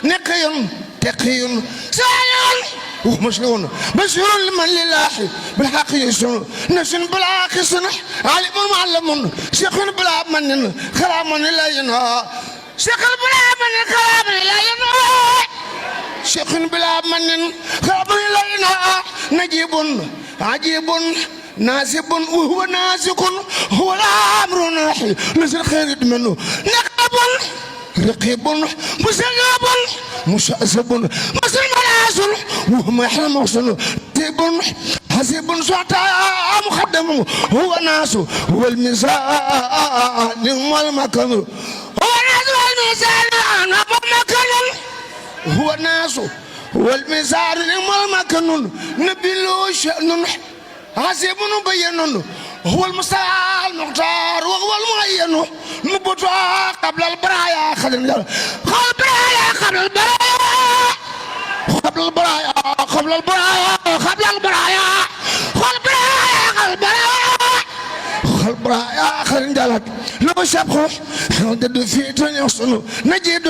نقي تقي سائل ومسلون بشر لمن لله بالحق يسون نسن بلا قسن علم معلم شيخ بلا من كلام لا ينهى شيخ بلا من كلام لا ينهى شيخ بلا من كلام لا ينهى نجيب عجيب ناسب وهو ناسك هو الامر ناحي نزل خير منه نقب رقيب مسلب مشأسب مسلم العسل وهو محرم محسن تيب حسيب سعطاء مخدم هو ناس هو الميزان والمكان هو ناس والميزان والمكان هو ناس هو الميزان والمكان نبي له شأن حسيب بين هو المستعان المختار وهو المعين مبتوع قبل البرايا قبل البرايا قبل البرايا قبل البرايا قبل البرايا قبل البرايا قبل البرايا قبل البرايا قبل البرايا خلينا نجلد لو شبخوا ندد في تنيصلوا نجد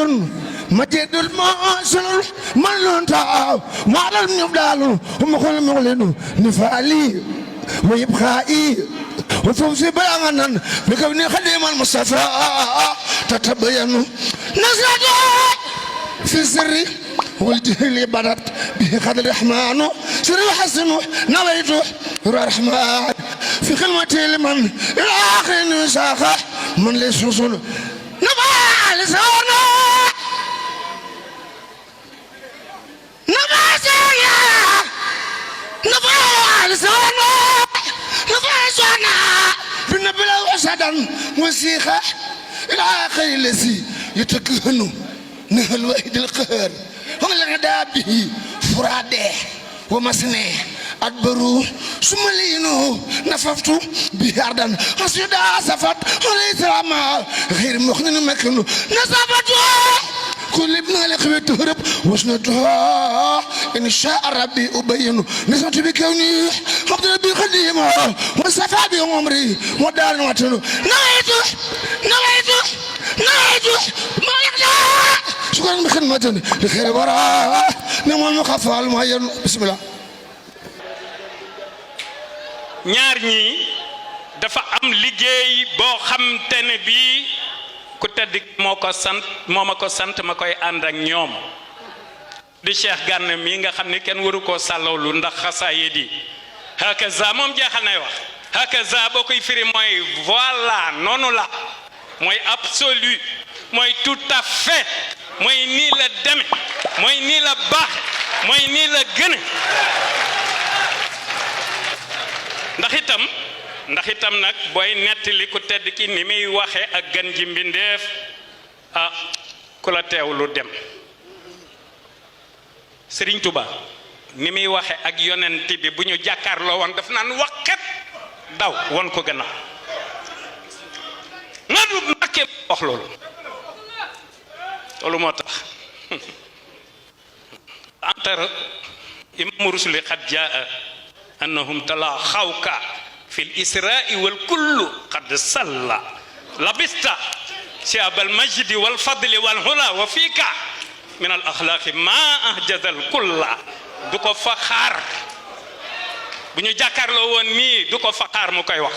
مجد الماسل من لونتا ما لم يبدالوا هم كل مغلين نفالي ويبخائي وفوزي بلغنا بكوني خديم المصطفى تتبين نزلت في سري والجهل بدت به قد الرحمن سري حسن نويت الرحمن في خدمتي لمن الى اخر نساخه من ليس وصول نبع لسانه نبع سيا نبع لسانه نفسنا بنبلا وسدا وسيخه الى اخر الذي يتكهن نهل الوحيد القهر هم الغداء به فراده ومسنه أدبروا سملينه نففت بهردن أسيدا سفت وليس ما غير مخنن مكنه نصفت كل ابن لقبة تهرب وسنتها إن شاء ربي أبين نسمت بكوني حقد ربي قديمة وصفى بهم عمري ودار وطنه نويت ما يقدر شكرا بخدمتني لخير وراء نمو المخفى المهير بسم الله ñaar ñi dafa am liggéey boo xamante ne bii ku tedd moo ko sant ma koy ànd ak ñoom di Cheikh Gana mi nga xam ne kenn waru koo sàllawlu ndax xasaayid di hakaza moom jeexal nay wax hakaza boo koy firi mooy voilà noonu la mooy absolu mooy tout à fait mooy nii la deme mooy nii la baax mooy nii la gën ndax itam nag booy nettali ku tedd ki ni muy waxe ak gan ji mbindeef ku la teewlu dem Serigne Touba ni muy waxe ak yonent bi bu ñu jàkkaarloo woon daf naan waqet daw won ko gannaaw nga du Mbakke wax loolu moo tax antar imam rusuli qad jaa أنهم تلاقوك في الإسراء والكل قد صلى لبست ثياب المجد والفضل والهلا وفيك من الأخلاق ما أهجز الكل دوكو فخار بنيو جاكار لو وني دوكو فخار مو كاي واخ